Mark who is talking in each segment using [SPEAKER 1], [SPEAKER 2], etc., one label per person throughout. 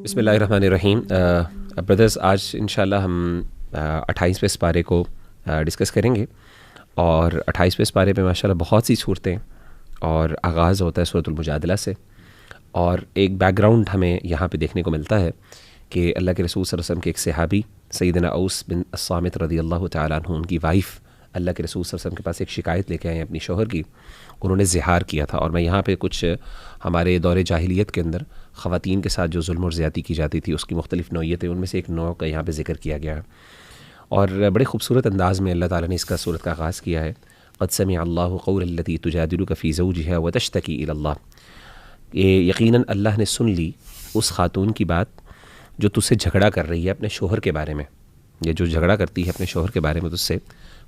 [SPEAKER 1] بسم اللہ الرحمن الرحیم. بردرز، آج انشاءاللہ ہم 28ویں سپارے کو ڈسکس کریں گے، اور 28ویں سپارے میں ماشاءاللہ بہت سی صورتیں، اور آغاز ہوتا ہے سورۃ المجادلہ سے. اور ایک بیک گراؤنڈ ہمیں یہاں پہ دیکھنے کو ملتا ہے کہ اللہ کے رسول صلی اللہ علیہ وسلم کے ایک صحابی سیدنا اوس بن الصامت رضی اللہ تعالیٰ عنہ، ان کی وائف اللہ کے رسول صلی اللہ علیہ وسلم کے پاس ایک شکایت لے کے آئے ہیں اپنی شوہر کی. انہوں نے زہار کیا تھا، اور میں یہاں پہ کچھ ہمارے دور جاہلیت کے اندر خواتین کے ساتھ جو ظلم اور زیادتی کی جاتی تھی اس کی مختلف نوعیتیں، ان میں سے ایک نوع کا یہاں پہ ذکر کیا گیا ہے، اور بڑے خوبصورت انداز میں اللہ تعالیٰ نے اس کا صورت کا آغاز کیا ہے. قد سمع اللہ قول التی تجادلک فی زوجها وتشتکی الی اللہ. یہ یقیناً اللہ نے سن لی اس خاتون کی بات جو تجھ سے جھگڑا کر رہی ہے اپنے شوہر کے بارے میں، یہ جو جھگڑا کرتی ہے اپنے شوہر کے بارے میں تجھ سے،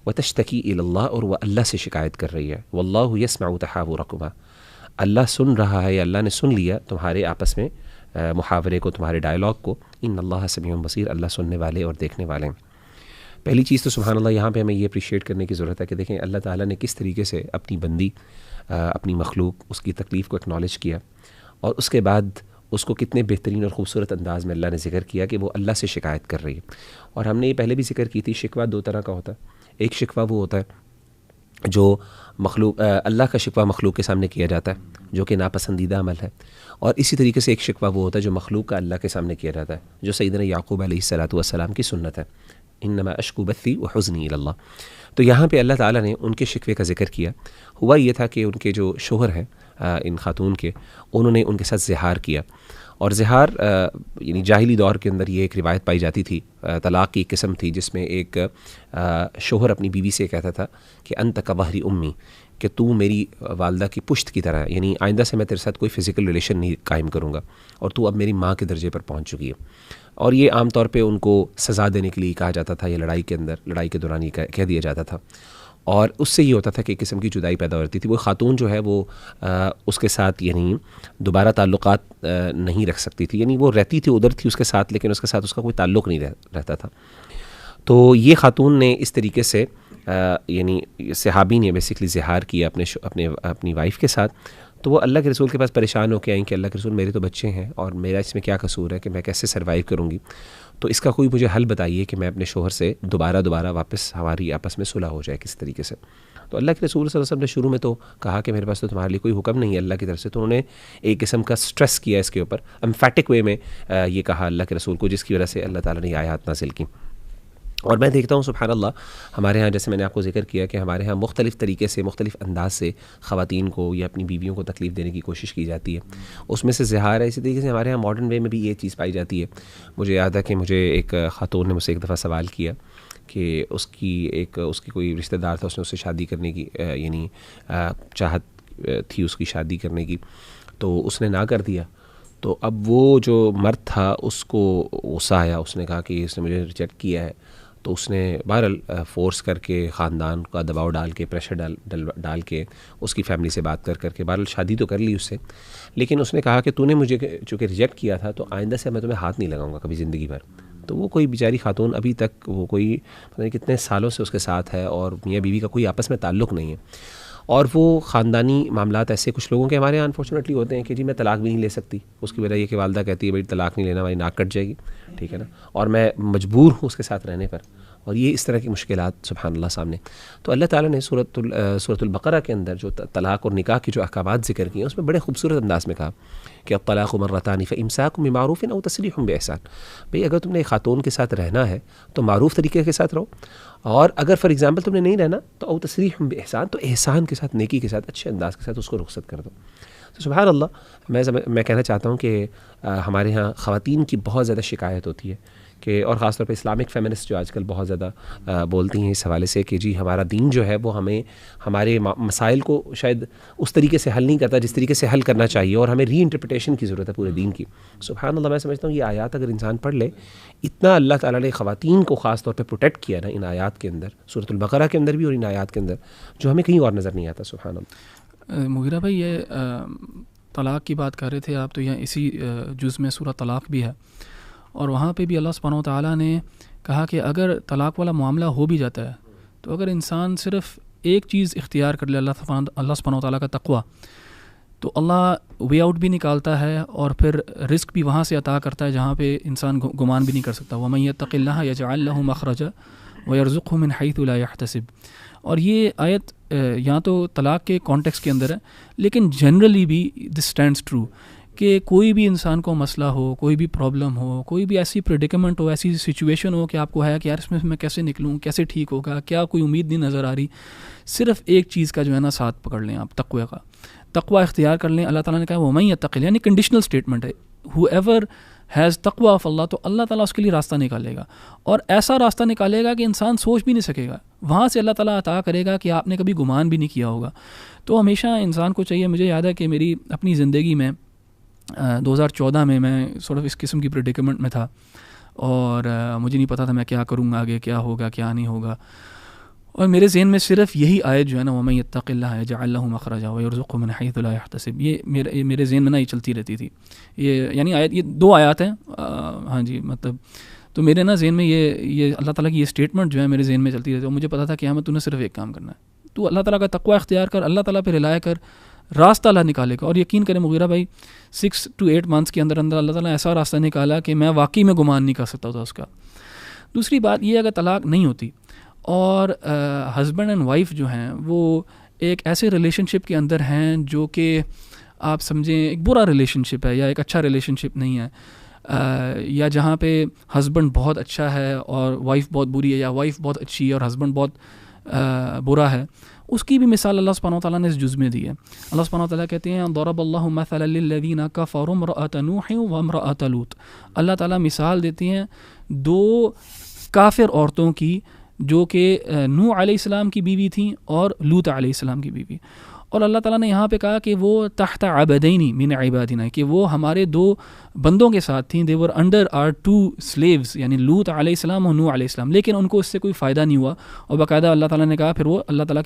[SPEAKER 1] وتشتکی الی اللہ، اور وہ اللہ سے شکایت کر رہی ہے. واللہ یسمع تحاورکما، اللہ سن رہا ہے، یا اللہ نے سن لیا تمہارے آپس میں محاورے کو، تمہارے ڈائلاگ کو. ان اللہ سمیع بصیر، اللہ سننے والے اور دیکھنے والے ہیں. پہلی چیز تو سبحان اللہ یہاں پہ ہمیں یہ اپریشیٹ کرنے کی ضرورت ہے کہ دیکھیں اللہ تعالیٰ نے کس طریقے سے اپنی بندی، اپنی مخلوق، اس کی تکلیف کو اکنالج کیا، اور اس کے بعد اس کو کتنے بہترین اور خوبصورت انداز میں اللہ نے ذکر کیا کہ وہ اللہ سے شکایت کر رہی ہے. اور ہم نے یہ پہلے بھی ذکر کی تھی، شکوہ دو طرح کا ہوتا ہے. ایک شکوہ وہ ہوتا ہے جو مخلوق، اللہ کا شکوہ مخلوق کے سامنے کیا جاتا ہے جو کہ ناپسندیدہ عمل ہے، اور اسی طریقے سے ایک شکوہ وہ ہوتا ہے جو مخلوق کا اللہ کے سامنے کیا جاتا ہے، جو سیدنا یعقوب علیہ السلام کی سنت ہے، انما اشکو بثی وحزنی الی اللہ. تو یہاں پہ اللہ تعالیٰ نے ان کے شکوے کا ذکر کیا. ہوا یہ تھا کہ ان کے جو شوہر ہیں ان خاتون کے، انہوں نے ان کے ساتھ زہار کیا. اور زہار یعنی جاہلی دور کے اندر یہ ایک روایت پائی جاتی تھی، طلاق کی ایک قسم تھی، جس میں ایک شوہر اپنی بیوی سے کہتا تھا کہ انت کظہر امی، کہ تو میری والدہ کی پشت کی طرح ہے، یعنی آئندہ سے میں تیرے ساتھ کوئی فزیکل ریلیشن نہیں قائم کروں گا، اور تو اب میری ماں کے درجے پر پہنچ چکی ہے. اور یہ عام طور پہ ان کو سزا دینے کے لیے کہا جاتا تھا، یا لڑائی کے دوران یہ کہہ دیا جاتا تھا. اور اس سے یہ ہوتا تھا کہ ایک قسم کی جدائی پیدا ہوتی تھی. وہ خاتون جو ہے وہ اس کے ساتھ یعنی دوبارہ تعلقات نہیں رکھ سکتی تھی، یعنی وہ رہتی تھی ادھر تھی اس کے ساتھ، لیکن اس کے ساتھ اس کا کوئی تعلق نہیں رہتا تھا. تو یہ خاتون نے اس طریقے سے یعنی صحابی نے بیسکلی زہار کیا اپنی وائف کے ساتھ. تو وہ اللہ کے رسول کے پاس پریشان ہو کے آئیں کہ اللہ کے رسول، میرے تو بچے ہیں اور میرا اس میں کیا قصور ہے کہ میں کیسے سروائیو کروں گی، تو اس کا کوئی مجھے حل بتائیے کہ میں اپنے شوہر سے دوبارہ واپس ہماری آپس میں صلح ہو جائے کس طریقے سے. تو اللہ کے رسول صلی اللہ علیہ وسلم نے شروع میں تو کہا کہ میرے پاس تو تمہارے لیے کوئی حکم نہیں ہے اللہ کی طرف سے. تو انہوں نے ایک قسم کا سٹریس کیا اس کے اوپر، امفیٹک وے میں یہ کہا اللہ کے رسول کو، جس کی وجہ سے اللہ تعالیٰ نے یہ آیات نازل کی. اور میں دیکھتا ہوں سبحان اللہ ہمارے ہاں، جیسے میں نے آپ کو ذکر کیا کہ ہمارے ہاں مختلف طریقے سے، مختلف انداز سے خواتین کو یا اپنی بیویوں کو تکلیف دینے کی کوشش کی جاتی ہے. اس میں سے زہار ہے. اسی طریقے سے ہمارے ہاں ماڈرن وے میں بھی یہ چیز پائی جاتی ہے. مجھے یاد ہے کہ مجھے ایک خاتون نے مجھ سے ایک دفعہ سوال کیا کہ اس کی کوئی رشتہ دار تھا، اس سے شادی کرنے کی یعنی چاہت تھی اس کی شادی کرنے کی، تو اس نے نہ کر دیا. تو اب وہ جو مرد تھا اس کو غصہ آیا، اس نے کہا کہ اس نے مجھے ریجیکٹ کیا ہے. تو اس نے بہرحال فورس کر کے، خاندان کا دباؤ ڈال کے، پریشر ڈال کے، اس کی فیملی سے بات کر کے بہرحال شادی تو کر لی اس سے. لیکن اس نے کہا کہ تو نے مجھے چونکہ ریجیکٹ کیا تھا تو آئندہ سے میں تمہیں ہاتھ نہیں لگاؤں گا کبھی زندگی بھر. تو وہ کوئی بیچاری خاتون ابھی تک وہ کوئی پتہ نہیں کتنے سالوں سے اس کے ساتھ ہے، اور میاں بیوی کا کوئی آپس میں تعلق نہیں ہے. اور وہ خاندانی معاملات ایسے کچھ لوگوں کے ہمارے یہاں انفارچونیٹلی ہوتے ہیں کہ جی میں طلاق بھی نہیں لے سکتی. اس کی وجہ یہ کہ والدہ کہتی ہے بھائی طلاق نہیں لینا، ہماری ناک کٹ جائے گی، ٹھیک ہے نا، اور میں مجبور ہوں اس کے ساتھ رہنے پر. اور یہ اس طرح کی مشکلات سبحان اللہ سامنے. تو اللہ تعالیٰ نے سورۃ البقرہ کے اندر جو طلاق اور نکاح کی جو احکامات ذکر کیے ہیں اس میں بڑے خوبصورت انداز میں کہا کہ الطلاق مرتان فامساک بمعروف او تسریح باحسان. بھئی اگر تم نے ایک خاتون کے ساتھ رہنا ہے تو معروف طریقے کے ساتھ رہو، اور اگر فار ایگزامپل تم نے نہیں رہنا تو او تسریح باحسان، تو احسان کے ساتھ، نیکی کے ساتھ، اچھے انداز کے ساتھ اس کو رخصت کر دو. تو سبحان اللہ میں کہنا چاہتا ہوں کہ ہمارے ہاں خواتین کی بہت زیادہ شکایت ہوتی ہے کہ، اور خاص طور پہ اسلامک فیمنسٹ جو آج کل بہت زیادہ بولتی ہیں اس حوالے سے کہ جی ہمارا دین جو ہے وہ ہمیں ہمارے مسائل کو شاید اس طریقے سے حل نہیں کرتا جس طریقے سے حل کرنا چاہیے، اور ہمیں ری انٹرپریٹیشن کی ضرورت ہے پورے دین کی. سبحان اللہ میں سمجھتا ہوں یہ آیات اگر انسان پڑھ لے، اتنا اللہ تعالیٰ نے خواتین کو خاص طور پہ پروٹیکٹ کیا نا ان آیات کے اندر، سورۃ البقرہ کے اندر بھی اور ان آیات کے اندر، جو ہمیں کہیں اور نظر نہیں آتا. سبحان اللہ.
[SPEAKER 2] مغیرہ بھائی، یہ طلاق کی بات کر رہے تھے آپ، تو یہاں اسی جز میں سورہ طلاق بھی ہے، اور وہاں پہ بھی اللہ سبحانہ و تعالیٰ نے کہا کہ اگر طلاق والا معاملہ ہو بھی جاتا ہے تو اگر انسان صرف ایک چیز اختیار کر لے، اللہ سبحانہ و تعالیٰ کا تقوی، تو اللہ وے آؤٹ بھی نکالتا ہے اور پھر رزق بھی وہاں سے عطا کرتا ہے جہاں پہ انسان گمان بھی نہیں کر سکتا. وَمَن يَتَّقِ اللَّهَ يَجْعَل لَّهُ مَخْرَجًا وَيَرْزُقْهُ مِنْ حَيْثُ لَا يَحْتَسِبُ. اور یہ آیت یہاں تو طلاق کے کانٹیکس کے اندر ہے لیکن جنرلی بھی دس اسٹینڈس ٹرو کہ کوئی بھی انسان کو مسئلہ ہو, کوئی بھی پرابلم ہو, کوئی بھی ایسی پریڈیکمنٹ ہو, ایسی سچویشن ہو کہ آپ کو ہے کہ یار اس میں کیسے نکلوں, کیسے ٹھیک ہوگا, کیا کوئی امید نہیں نظر آ رہی, صرف ایک چیز کا جو ہے نا ساتھ پکڑ لیں آپ, تقوی کا, تقوی اختیار کر لیں. اللہ تعالیٰ نے کہا وَمَن يَتَّقِ یعنی کنڈیشنل اسٹیٹمنٹ ہے, whoever has taqwa of اللہ, تو اللہ تعالیٰ اس کے لیے راستہ نکالے گا اور ایسا راستہ نکالے گا کہ انسان سوچ بھی نہیں سکے گا, وہاں سے اللہ تعالیٰ عطا کرے گا کہ آپ نے کبھی گمان بھی نہیں کیا ہوگا. تو ہمیشہ انسان کو چاہیے, مجھے یاد ہے کہ میری اپنی زندگی میں 2014 میں سورٹ آف اس قسم کی پریڈیکمنٹ میں تھا اور مجھے نہیں پتا تھا میں کیا کروں گا, آگے کیا ہوگا کیا نہیں ہوگا, اور میرے ذہن میں صرف یہی آیت جو ہے نا وَمَن يَتَّقِ اللَّهَ يَجْعَل لَّهُ مَخْرَجًا وَيَرْزُقْهُ مِنْ حَيْثُ لَا يَحْتَسِبُ, یہ میرے ذہن میں نا یہ چلتی رہتی تھی. یہ یعنی آیت, یہ 2 آیات ہیں, ہاں جی, مطلب تو میرے نا ذہن میں یہ اللہ تعالیٰ کی یہ اسٹیٹمنٹ جو ہے میرے ذہن میں چلتی رہتی ہے. اور مجھے پتا تھا کہ ہمیں تو نے صرف ایک کام کرنا ہے, تو اللہ تعالیٰ کا تقوی اختیار کر, اللہ تعالیٰ پہ رلائے کر, راستہ اللہ نکالے گا. اور یقین کریں مغیرہ بھائی 6 to 8 months کے اندر اللہ تعالیٰ نے ایسا راستہ نکالا کہ میں واقعی میں گمان نہیں کر سکتا تھا اس کا. دوسری بات یہ اگر طلاق نہیں ہوتی اور ہسبینڈ اینڈ وائف جو ہیں وہ ایک ایسے ریلیشن شپ کے اندر ہیں جو کہ آپ سمجھیں ایک برا ریلیشن شپ ہے یا ایک اچھا ریلیشن شپ نہیں ہے, یا جہاں پہ ہسبینڈ بہت اچھا ہے اور وائف بہت بری ہے, یا وائف بہت اچھی ہے اور ہسبینڈ بہت برا ہے, اس کی بھی مثال اللہ سبحانہ وتعالیٰ نے اس جز میں دی ہے. اللہ سبحانہ وتعالیٰ کہتے ہیں ضرب اللہ مثلا للذین کفروا امرأۃ نوح وامرأۃ لوط. اللہ تعالیٰ مثال دیتے ہیں 2 کافر عورتوں کی جو کہ نوح علیہ السلام کی بیوی تھیں اور لوط علیہ السلام کی بیوی. اور اللہ تعالیٰ نے یہاں پہ کہا کہ وہ تحت عبدین من عبادنا, کہ وہ ہمارے 2 بندوں کے ساتھ تھیں. they were under our 2 slaves, یعنی لوط علیہ السلام اور نوح علیہ السلام, لیکن ان کو اس سے کوئی فائدہ نہیں ہوا اور باقاعدہ اللہ تعالیٰ نے کہا پھر وہ اللہ تعالیٰ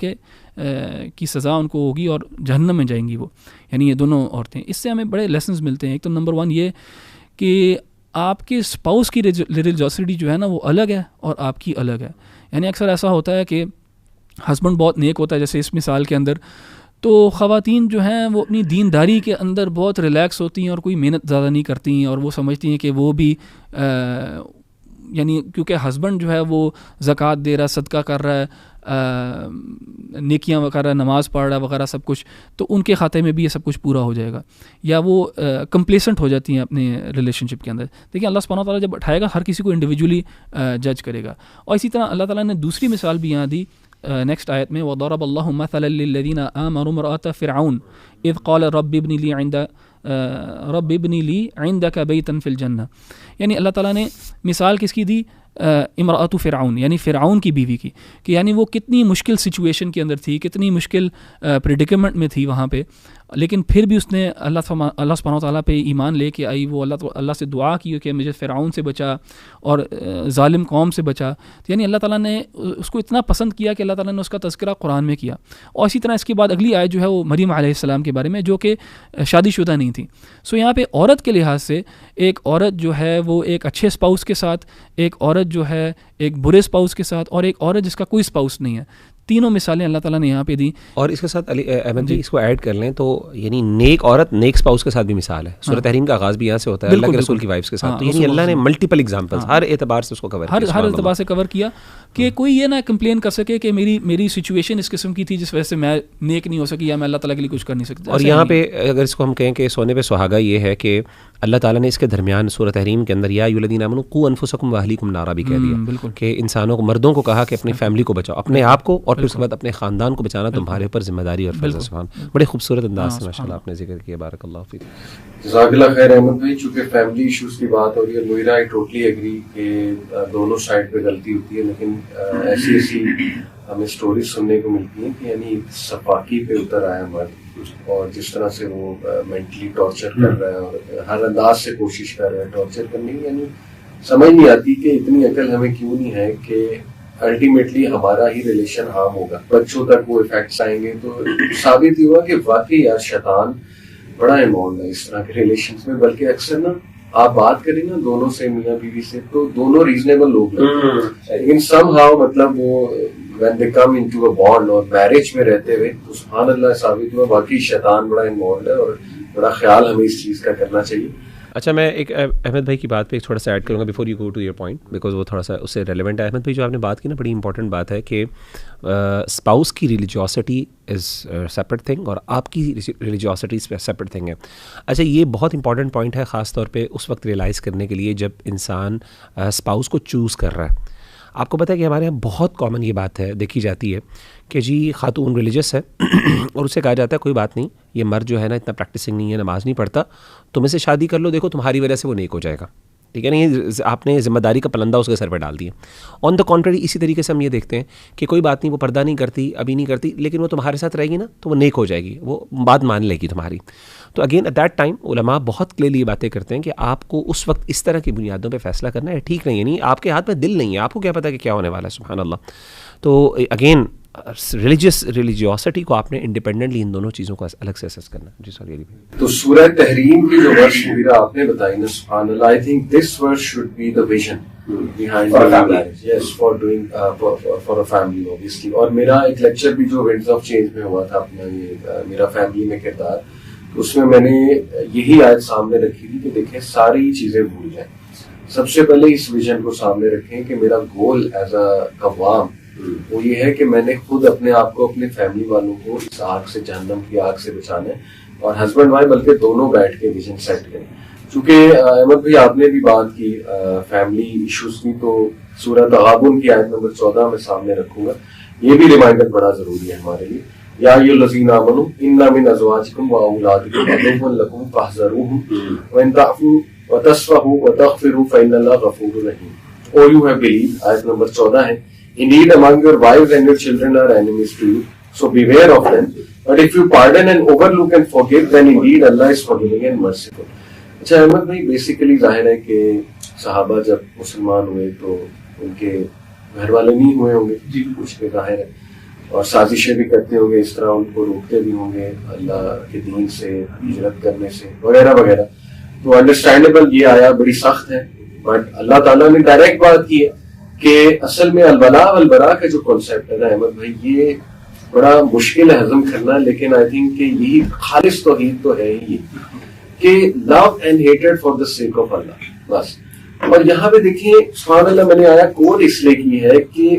[SPEAKER 2] کی سزا ان کو ہوگی اور جہنم میں جائیں گی وہ, یعنی یہ دونوں عورتیں. اس سے ہمیں بڑے لیسنز ملتے ہیں. ایک تو نمبر 1 یہ کہ آپ کے اسپاؤس کی ریلیجیوسٹی جو ہے نا وہ الگ ہے اور آپ کی الگ ہے. یعنی اکثر ایسا ہوتا ہے کہ ہسبینڈ بہت نیک ہوتا ہے, جیسے اس مثال کے اندر, تو خواتین جو ہیں وہ اپنی دینداری کے اندر بہت ریلیکس ہوتی ہیں اور کوئی محنت زیادہ نہیں کرتی ہیں, اور وہ سمجھتی ہیں کہ وہ بھی یعنی کیونکہ ہسبینڈ جو ہے وہ زکوٰۃ دے رہا ہے, صدقہ کر رہا ہے, نیکیاں وغیرہ, نماز پڑھ رہا ہے وغیرہ سب کچھ, تو ان کے کھاتے میں بھی یہ سب کچھ پورا ہو جائے گا, یا وہ کمپلیسنٹ ہو جاتی ہیں اپنے ریلیشن شپ کے اندر. دیکھیں اللہ سبحانہ وتعالیٰ جب اٹھائے گا ہر کسی کو انڈیویجولی جج کرے گا. اور اسی طرح اللہ تعالیٰ نے دوسری مثال بھی یہاں دی نیکسٹ آیت میں وَضَرَبَ اللَّهُ مَثَلًا لِّلَّذِينَ آمَنُوا امْرَأَتَ فِرْعَوْنَ إِذْ قَالَ رَبِّ ابْنِ لِي عِندَكَ بَيْتًا فِي الْجَنَّةِ. یعنی اللہ تعالیٰ نے مثال کس کی دی, امرأۃ فرعون, یعنی فرعون کی بیوی کی, کہ یعنی وہ کتنی مشکل سچویشن کے اندر تھی, کتنی مشکل پریڈیکمنٹ میں تھی وہاں پہ, لیکن پھر بھی اس نے اللہ سبحانہ وتعالیٰ پہ ایمان لے کے آئی. وہ اللہ سے دعا کی کہ مجھے فرعون سے بچا اور ظالم قوم سے بچا. یعنی اللہ تعالیٰ نے اس کو اتنا پسند کیا کہ اللہ تعالیٰ نے اس کا تذکرہ قرآن میں کیا. اور اسی طرح اس کے بعد اگلی آیت جو ہے وہ مریم علیہ السلام کے بارے میں, جو کہ شادی شدہ نہیں تھی. سو یہاں پہ عورت کے لحاظ سے ایک عورت جو ہے وہ ایک اچھے اسپاؤس کے ساتھ, ایک عورت جو ہے ایک برے اسپاؤس کے ساتھ, اور ایک عورت جس کا کوئی اسپاؤس نہیں ہے. تینوں مثالیں اللہ تعالیٰ نے یہاں پہ دی.
[SPEAKER 1] اور اس کے ساتھ علی احمد جی اس کو ایڈ کر لیں تو یعنی نیک عورت نیک اسپاؤس کے ساتھ بھی مثال ہے. سورۃ تحریم کا آغاز بھی یہاں سے ہوتا ہے اللہ کے رسول کی وائفس کے ساتھ. تو یعنی اللہ نے ملٹیپل ایگزامپلس ہر اعتبار سے اس کو کور کیا,
[SPEAKER 2] ہر اعتبار سے کور کیا کہ کوئی یہ نہ کمپلین کر سکے کہ میری سچویشن اس قسم کی تھی جس وجہ سے میں نیک نہیں ہو سکی یا میں اللہ تعالیٰ کے لیے کچھ کر نہیں سکتا.
[SPEAKER 1] اور یہاں پہ اگر اس کو ہم کہیں کہ سونے پہ سہاگا یہ ہے کہ اللہ تعالیٰ نے اس کے درمیان سورۃ تحریم کے اندر یا ایھا الذین آمنوا قوا انفسکم واہلیکم نارا بھی کہہ دیا کہ انسانوں کو, مردوں کو کہا کہ اپنی فیملی کو بچاؤ, اپنے آپ کو, اور پھر اس کے بعد اپنے خاندان کو بچانا تمہارے اوپر ذمہ داری اور فرض ہے. سبحان, بڑے خوبصورت انداز سے ماشاءاللہ آپ نے ذکر کیا, بارک اللہ فیک.
[SPEAKER 3] جزاک اللہ خیر احمد بھائی. چونکہ فیملی ایشوز کی بات ہو رہی ہے, موئرہ آئی ٹوٹلی ایگری کہ دونوں سائڈ پہ غلطی ہوتی ہے, لیکن ایسی ہمیں سٹوریز سننے کو ملتی ہیں کہ یعنی صفاقی پہ اتر آیا مرد, اور جس طرح سے وہ مینٹلی ٹارچر کر رہا ہے اور ہر انداز سے کوشش کر رہا ہے ٹارچر کرنے کی. یعنی سمجھ نہیں آتی کہ اتنی عقل ہمیں کیوں نہیں ہے کہ الٹیمیٹلی ہمارا ہی ریلیشن ہارم ہوگا, بچوں تک وہ افیکٹس آئیں گے. تو ثابت ہی ہوا کہ واقعی یار شیطان بڑا انوالوڈ ہے اس طرح کے ریلیشنس میں. بلکہ اکثر نا آپ بات کریں نا دونوں سے, میاں بیوی سے, تو دونوں ریزنیبل لوگ ہیں, لیکن سم ہاؤ مطلب وہ when they come into a bond اور میرج میں رہتے ہوئے تو سبحان اللہ ثابت ہوا واقعی شیطان بڑا انوالوڈ ہے اور بڑا خیال ہمیں اس چیز کا کرنا چاہیے.
[SPEAKER 1] اچھا میں ایک احمد بھائی کی بات پہ ایک تھوڑا سا ایڈ کروں گا before you go to your point, because وہ تھوڑا سا اس سے ریلیونٹ ہے. احمد بھائی جو آپ نے بات کی نا بڑی امپورٹنٹ بات ہے کہ اسپاؤس کی ریلیجیوسٹی از سیپریٹ تھنگ اور آپ کی ریلیجیوسٹی سیپریٹ تھنگ ہے. اچھا یہ بہت امپورٹنٹ پوائنٹ ہے خاص طور پہ اس وقت ریئلائز کرنے کے لیے جب انسان اسپاؤس کو چوز کر رہا ہے. آپ کو پتہ ہے کہ ہمارے یہاں بہت کامن یہ بات ہے دیکھی جاتی ہے کہ جی خاتون ریلیجس ہے اور اسے کہا جاتا ہے کوئی بات نہیں, یہ مرد جو ہے نا اتنا پریکٹسنگ نہیں ہے, نماز نہیں پڑھتا, تم اسے شادی کر لو, دیکھو تمہاری وجہ سے وہ نیک ہو جائے گا. ٹھیک ہے نا, یہ آپ نے ذمہ داری کا پلندہ اس کے سر پہ ڈال دیا. آن دا کنٹری اسی طریقے سے ہم یہ دیکھتے ہیں کہ کوئی بات نہیں وہ پردہ نہیں کرتی, ابھی نہیں کرتی, لیکن وہ تمہارے ساتھ رہے گی نا تو وہ نیک ہو جائے گی, وہ بات مان لے گی تمہاری. تو اگین ایٹ دیٹ ٹائم علماء بہت کلیئرلی یہ باتیں کرتے ہیں کہ آپ کو اس وقت اس طرح کی بنیادوں پہ فیصلہ کرنا ہے ٹھیک نہیں ہے. نہیں آپ کے ہاتھ میں دل نہیں ہے, آپ کو کیا پتہ کہ کیا ہونے والا ہے, سبحان اللہ. تو اگین ریلیجیوسٹی کو آپ نے انڈیپینڈنٹلی ان دونوں چیزوں کو الگ سے اسیس کرنا ہے. جی سر.
[SPEAKER 3] تو سورہ تحریم کی جو ورس مغیرہ آپ نے بتائی نا سبحان اللہ, I think this verse should be the vision behind marriage, yes, for doing for a family obviously. اور میرا ایک لیکچر بھی جو ونڈز آف چینج میں ہوا تھا اپنا یہ میرا فیملی میں کردار, اس میں میں نے یہی آیت سامنے رکھی تھی کہ دیکھیں ساری چیزیں بھول جائیں, سب سے پہلے اس ویژن کو سامنے رکھیں کہ میرا گول ایز اے قوام وہ یہ ہے کہ میں نے خود اپنے آپ کو اپنے فیملی والوں کو اس آگ سے, جہنم کی آگ سے بچانا ہے, اور ہسبینڈ وائف بلکہ دونوں بیٹھ کے ویژن سیٹ کریں. چونکہ احمد بھائی آپ نے بھی بات کی فیملی ایشوز کی, تو سورہ تغابن کی آیت نمبر 14 میں سامنے رکھوں گا. یہ بھی ریمائنڈر بڑا ضروری ہے ہمارے لیے. یا ایھا الذین آمنوا ان من ازواجکم واولادکم عدو لکم فاحذروہم وان تعفوا وتصفحوا وتغفروا فإن اللہ غفور رحیم. او یو ہیو بلیوڈ آیت نمبر 14 ہے. Indeed, among your wives and your children are enemies to you, so beware of them. But if you pardon and overlook and forgive, then indeed Allah is forgiving and merciful. اچھا احمد بھائی basically ظاہر ہے کہ صحابہ جب مسلمان ہوئے تو ان کے گھر والے نہیں ہوئے ہوں گے, جی کچھ بھی ظاہر ہے, اور سازشیں بھی کرتے ہوں گے, اس طرح ان کو روکتے بھی ہوں گے اللہ کے دین سے, ہجرت کرنے سے وغیرہ وغیرہ. تو انڈرسٹینڈیبل یہ آیا بڑی سخت ہے, بٹ اللہ تعالیٰ نے ڈائریکٹ بات کی ہے کہ اصل میں الولاء والبراء کا جو کانسیپٹ ہے نا احمد بھائی یہ بڑا مشکل ہے ہضم کرنا, لیکن آئی تھنک کہ یہی خالص توحید تو ہے ہی کہ love and hated for the sake of Allah بس. اور یہاں پہ دیکھیں سبحان اللہ میں نے آیا کوڈ اس لیے کی ہے کہ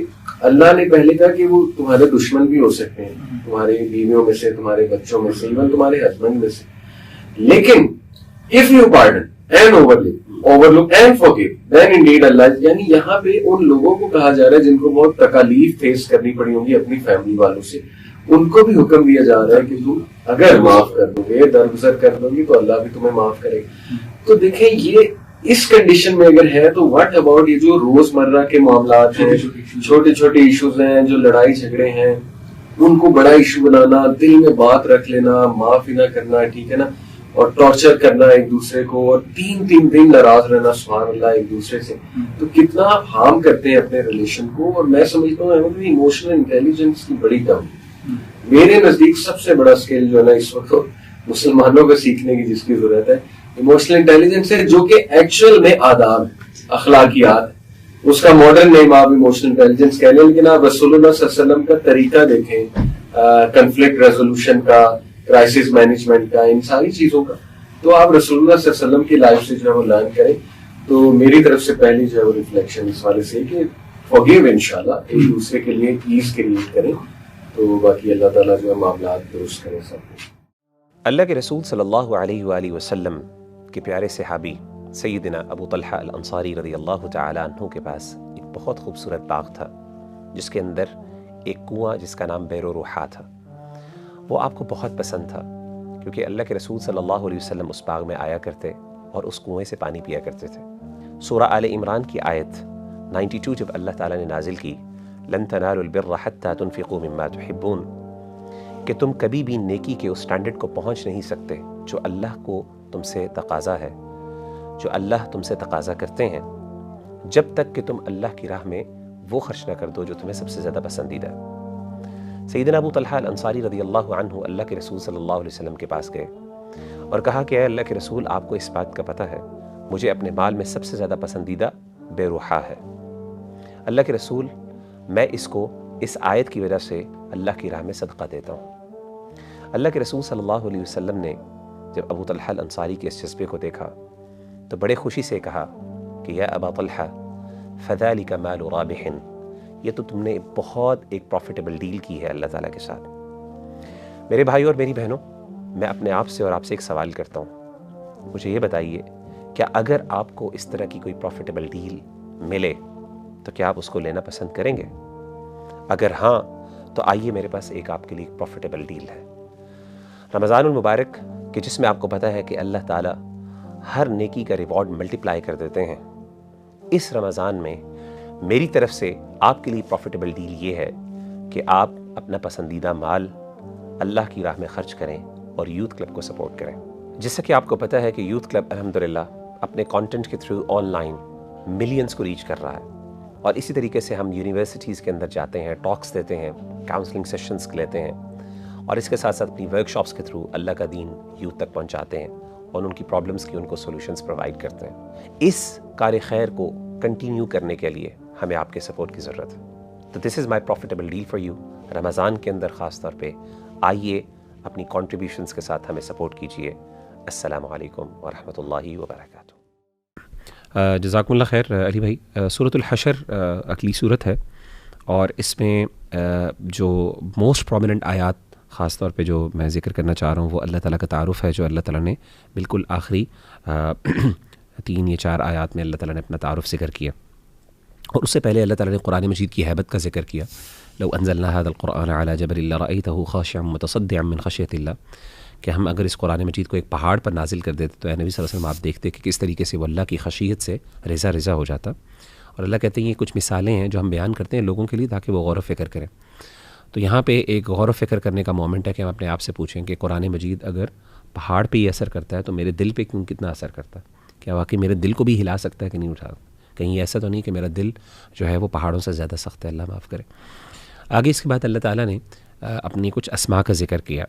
[SPEAKER 3] اللہ نے پہلے کہا کہ وہ تمہارے دشمن بھی ہو سکتے ہیں, تمہارے بیویوں میں سے, تمہارے بچوں میں سے, ایون تمہارے ہسبینڈ میں سے, لیکن if you pardon and overlook and forgive then indeed Allah, یعنی یہاں پہ ان لوگوں کو کہا جا رہا ہے جن کو بہت تکالیف فیس کرنی پڑی ہوں گی اپنی فیملی والوں سے, ان کو بھی حکم دیا جا رہا ہے کہ تم اگر معاف کر دو گے, درگزر کر دو گی تو اللہ بھی تمہیں معاف کرے گا. تو دیکھیں یہ اس کنڈیشن میں اگر ہے تو واٹ اباؤٹ یہ جو روز مرہ کے معاملات ہیں, چھوٹے چھوٹے ایشوز ہیں, جو لڑائی جھگڑے ہیں, ان کو بڑا ایشو بنانا, دل میں بات رکھ لینا, معاف ہی نہ کرنا, ٹھیک ہے نا, اور ٹارچر کرنا ایک دوسرے کو, اور 3 دن ناراض رہنا سبحان اللہ ایک دوسرے سے, تو کتنا ہارم کرتے ہیں اپنے ریلیشن کو. اور میں سمجھتا ہوں ایموشنل انٹیلیجنس کی بڑی کمی میرے نزدیک سب سے بڑا اسکل جو ہے نا اس وقت مسلمانوں کو سیکھنے کی جس کی ضرورت ہے ایموشنل انٹیلیجنس ہے, جو کہ ایکچوئل میں آداب ہے, اخلاقیات ہے. اس کا ماڈرن نیم آپ ایموشنل انٹیلیجنس کہہ لیں, لیکن آپ رسول اللہ صلی اللہ علیہ وسلم کا طریقہ دیکھیں, کنفلکٹ ریزولوشن کا, کرائسس مینجمنٹ کا, ان ساری چیزوں کا, تو آپ رسول اللہ صلی اللہ علیہ وسلم کی لائف سے جو ہے وہ لرن کریں. تو میری طرف سے پہلی جو ہے وہ ریفلیکشن اس والے سے کہ فورگیو انشاءاللہ, ایک دوسرے کے لیے ایز کریٹ کریں, تو باقی اللہ تعالیٰ جو ہے معاملات درست کریں سب کو.
[SPEAKER 1] اللہ کے رسول صلی اللہ علیہ وآلہ وسلم کے پیارے صحابی سیدنا ابو طلحہ الانصاری رضی اللہ تعالیٰ عنہ کے پاس ایک بہت خوبصورت باغ تھا جس کے اندر ایک کنواں جس کا نام بئر روحا تھا. وہ آپ کو بہت پسند تھا کیونکہ اللہ کے رسول صلی اللہ علیہ وسلم اس باغ میں آیا کرتے اور اس کنویں سے پانی پیا کرتے تھے. سورہ آل عمران کی آیت 92 جب اللہ تعالیٰ نے نازل کی, لن تنالوا البر حتى تنفقوا مما تحبون, کہ تم کبھی بھی نیکی کے اس سٹینڈرڈ کو پہنچ نہیں سکتے جو اللہ کو تم سے تقاضا ہے, جو اللہ تم سے تقاضا کرتے ہیں, جب تک کہ تم اللہ کی راہ میں وہ خرچ نہ کر دو جو تمہیں سب سے زیادہ پسندیدہ ہے. سیدنا ابو طلحہ الانصاری رضی اللہ عنہ اللہ کے رسول صلی اللہ علیہ وسلم کے پاس گئے اور کہا کہ اے اللہ کے رسول, آپ کو اس بات کا پتہ ہے مجھے اپنے مال میں سب سے زیادہ پسندیدہ بے روحا ہے. اللہ کے رسول, میں اس کو اس آیت کی وجہ سے اللہ کی راہ میں صدقہ دیتا ہوں۔ اللہ کے رسول صلی اللہ علیہ وسلم نے جب ابو طلحہ الانصاری کے اس جذبے کو دیکھا تو بڑے خوشی سے کہا کہ یا ابا طلحہ فذلک مال رابح، یہ تو تم نے بہت ایک پروفیٹیبل ڈیل کی ہے اللہ تعالیٰ کے ساتھ۔ میرے بھائیوں اور میری بہنوں، میں اپنے آپ سے اور آپ سے ایک سوال کرتا ہوں، مجھے یہ بتائیے کیا اگر آپ کو اس طرح کی کوئی پروفیٹیبل ڈیل ملے تو کیا آپ اس کو لینا پسند کریں گے؟ اگر ہاں تو آئیے میرے پاس ایک آپ کے لیے ایک پروفیٹیبل ڈیل ہے۔ رمضان المبارک کہ جس میں آپ کو پتہ ہے کہ اللہ تعالیٰ ہر نیکی کا ریوارڈ ملٹیپلائی کر دیتے ہیں، اس رمضان میں میری طرف سے آپ کے لیے پروفیٹیبل ڈیل یہ ہے کہ آپ اپنا پسندیدہ مال اللہ کی راہ میں خرچ کریں اور یوتھ کلب کو سپورٹ کریں۔ جیسا کہ آپ کو پتہ ہے کہ یوتھ کلب الحمدللہ اپنے کانٹینٹ کے تھرو آن لائن ملینز کو ریچ کر رہا ہے، اور اسی طریقے سے ہم یونیورسٹیز کے اندر جاتے ہیں، ٹاکس دیتے ہیں، کاؤنسلنگ سیشنز لیتے ہیں، اور اس کے ساتھ ساتھ اپنی ورک شاپس کے تھرو اللہ کا دین یوتھ تک پہنچاتے ہیں اور ان کی پرابلمس کی ان کو سولوشنز پرووائڈ کرتے ہیں۔ اس کار خیر کو کنٹینیو کرنے کے لیے ہمیں آپ کے سپورٹ کی ضرورت ہے۔ تو دس از مائی پروفیٹیبل ڈیل فار یو۔ رمضان کے اندر خاص طور پہ آئیے اپنی کنٹریبیوشنز کے ساتھ ہمیں سپورٹ کیجیے۔ السلام علیکم ورحمۃ اللہ وبرکاتہ۔
[SPEAKER 2] جزاکم اللہ خیر علی بھائی۔ سورۃ الحشر اگلی صورت ہے، اور اس میں جو موسٹ پرومیننٹ آیات خاص طور پہ جو میں ذکر کرنا چاہ رہا ہوں وہ اللہ تعالیٰ کا تعارف ہے، جو اللہ تعالیٰ نے بالکل آخری 3 یا 4 آیات میں اللہ تعالیٰ نے اپنا تعارف ذکر کیا، اور اس سے پہلے اللہ تعالیٰ نے قرآن مجید کی ہیبت کا ذکر کیا۔ لو انزلنا هذا القرآن على جبل لرأيته خاشعا متصدعا من خشية الله، کہ ہم اگر اس قرآن مجید کو ایک پہاڑ پر نازل کر دیتے تو اے نبی صلی اللہ علیہ وسلم آپ دیکھتے کہ کس طریقے سے وہ اللہ کی خشیت سے رضا رضا ہو جاتا۔ اور اللہ کہتے ہیں یہ کچھ مثالیں ہیں جو ہم بیان کرتے ہیں لوگوں کے لیے تاکہ وہ غور و فکر کریں۔ تو یہاں پہ ایک غور و فکر کرنے کا مومنٹ ہے کہ ہم اپنے آپ سے پوچھیں کہ قرآن مجید اگر پہاڑ پہ ہی اثر کرتا ہے تو میرے دل پہ کتنا اثر کرتا ہے؟ کیا واقعی میرے دل کو بھی ہلا سکتا ہے کہ نہیں اٹھا؟ کہیں ایسا تو نہیں کہ میرا دل جو ہے وہ پہاڑوں سے زیادہ سخت ہے، اللہ معاف کرے۔ آگے اس کے بعد اللہ تعالیٰ نے اپنی کچھ اسماء کا ذکر کیا،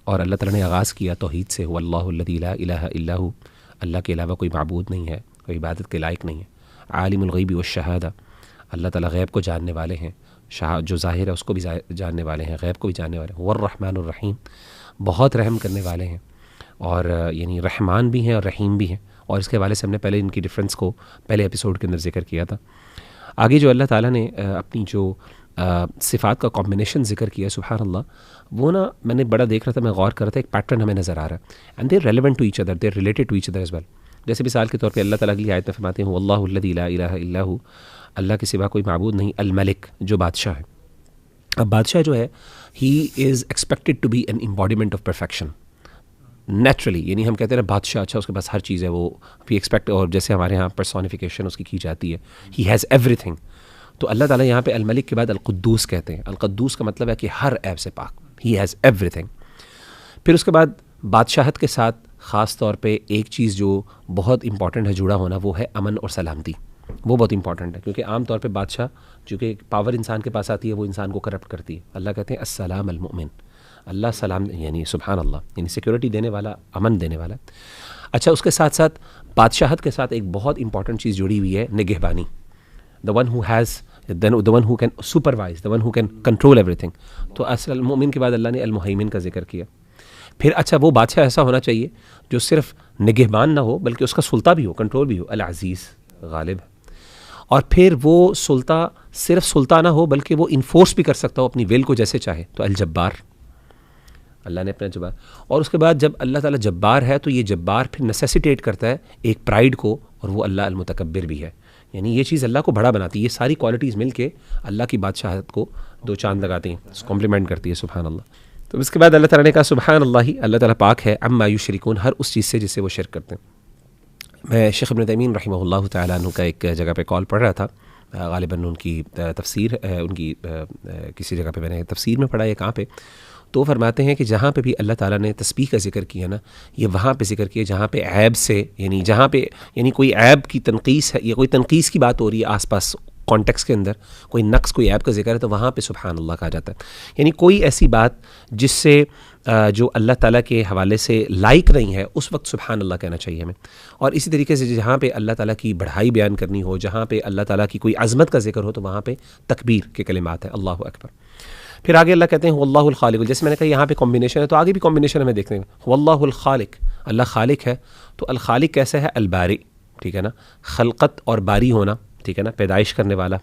[SPEAKER 2] اور اللہ تعالیٰ نے آغاز کیا توحید سے، هو اللہ الذی لا الہ الا هو، اللہ کے علاوہ کوئی معبود نہیں ہے، کوئی عبادت کے لائق نہیں ہے۔ عالم الغیب والشہادہ، اللہ تعالیٰ غیب کو جاننے والے ہیں، جو ظاہر ہے اس کو بھی جاننے والے ہیں، غیب کو بھی جاننے والے ہیں۔ والرحمن الرحیم، بہت رحم کرنے والے ہیں، اور یعنی رحمان بھی ہیں اور رحیم بھی ہیں، اور اس کے حوالے سے ہم نے پہلے ان کی ڈفرینس کو پہلے ایپیسوڈ کے اندر ذکر کیا تھا۔ آگے جو اللہ تعالیٰ نے اپنی جو صفات کا کمبینیشن ذکر کیا، سبحان اللہ، وہ نا میں نے بڑا دیکھ رہا تھا، میں غور کر رہا تھا، ایک پیٹرن ہمیں نظر آ رہا ہے، and they relevant to each other, they related to each other as well. جیسے مثال کے طور پہ اللہ تعالیٰ کی آیت میں فرماتے ہیں واللہ الذی لا الہ الا هو، اللہ کے سوا کوئی معبود نہیں، الملک، جو بادشاہ ہے۔ اب بادشاہ جو ہے he is expected to be an embodiment of perfection naturally, یعنی ہم کہتے ہیں بادشاہ اچھا اس کے پاس ہر چیز ہے، وہ وی ایکسپیکٹ، اور جیسے ہمارے ہاں پرسونیفیکیشن اس کی جاتی ہے، ہی ہیز ایوری تھنگ۔ تو اللہ تعالیٰ یہاں پہ الملک کے بعد القدوس کہتے ہیں۔ القدوس کا مطلب ہے کہ ہر عیب سے پاک، ہی ہیز ایوری تھنگ۔ پھر اس کے بعد بادشاہت کے ساتھ خاص طور پہ ایک چیز جو بہت امپورٹنٹ ہے جڑا ہونا، وہ ہے امن اور سلامتی۔ وہ بہت امپورٹنٹ ہے، کیونکہ عام طور پہ بادشاہ چونکہ پاور انسان کے پاس آتی ہے وہ انسان کو کرپٹ کرتی ہے۔ اللہ کہتے ہیں السلام المؤمن، اللہ سلام، یعنی سبحان اللہ، یعنی سیکورٹی دینے والا، امن دینے والا۔ اچھا، اس کے ساتھ ساتھ بادشاہت کے ساتھ ایک بہت امپورٹنٹ چیز جڑی ہوئی ہے، نگہبانی، the one who can supervise, the one who can control everything۔ تو اصل المؤمن کے بعد اللہ نے المہیمن کا ذکر کیا۔ پھر اچھا، وہ بادشاہ ایسا ہونا چاہیے جو صرف نگہبان نہ ہو بلکہ اس کا سلطہ بھی ہو، کنٹرول بھی ہو، العزیز، غالب۔ اور پھر وہ صرف سلطان نہ ہو بلکہ وہ انفورس بھی کر سکتا ہو اپنی ول کو جیسے چاہے، تو الجبار، اللہ نے اپنا جبار۔ اور اس کے بعد جب اللہ تعالیٰ جبار ہے تو یہ جبار پھر نیسیسیٹیٹ کرتا ہے ایک پرائیڈ کو، اور وہ اللہ المتکبر بھی ہے، یعنی یہ چیز اللہ کو بڑا بناتی ہے۔ یہ ساری کوالٹیز مل کے اللہ کی بادشاہت کو 2 چاند لگاتی ہیں، کمپلیمنٹ کرتی ہے، سبحان اللہ۔ تو اس کے بعد اللہ تعالیٰ نے کہا سبحان اللہ، اللہ تعالیٰ پاک ہے، عما یشرکون، ہر اس چیز سے جس سے وہ شرک کرتے ہیں۔ میں شیخ ابن تیمیہ رحمہ اللہ تعالیٰ عنہ کا ایک جگہ پہ کال پڑھ رہا تھا، غالباً ان کی تفسیر، ان کی کسی جگہ پہ میں نے تفسیر میں پڑھا ہے کہاں پہ، تو فرماتے ہیں کہ جہاں پہ بھی اللہ تعالیٰ نے تسبیح کا ذکر کیا نا، یہ وہاں پہ ذکر کیا جہاں پہ عیب سے، یعنی جہاں پہ یعنی کوئی عیب کی تنقیص ہے یا کوئی تنقیص کی بات ہو رہی ہے آس پاس
[SPEAKER 1] کانٹیکس کے اندر کوئی نقص کوئی عیب کا ذکر ہے تو وہاں پہ سبحان اللہ کہا جاتا ہے. یعنی کوئی ایسی بات جس سے جو اللہ تعالیٰ کے حوالے سے لائق نہیں ہے اس وقت سبحان اللہ کہنا چاہیے ہمیں. اور اسی طریقے سے جہاں پہ اللہ تعالیٰ کی بڑھائی بیان کرنی ہو, جہاں پہ اللہ تعالیٰ کی کوئی عظمت کا ذکر ہو تو وہاں پہ تکبیر کے کلمات ہیں, اللہ اکبر. پھر آگے اللہ کہتے ہیں واللہ الخالق, جیسے میں نے کہا یہاں پہ کمبینیشن ہے تو آگے بھی کمبینیشن ہمیں دیکھنے میں, واللہ الخالق, اللہ خالق ہے. تو الخالق کیسے ہے؟ الباری, ٹھیک ہے نا, خلقت اور باری ہونا, ٹھیک ہے نا, پیدائش کرنے والا.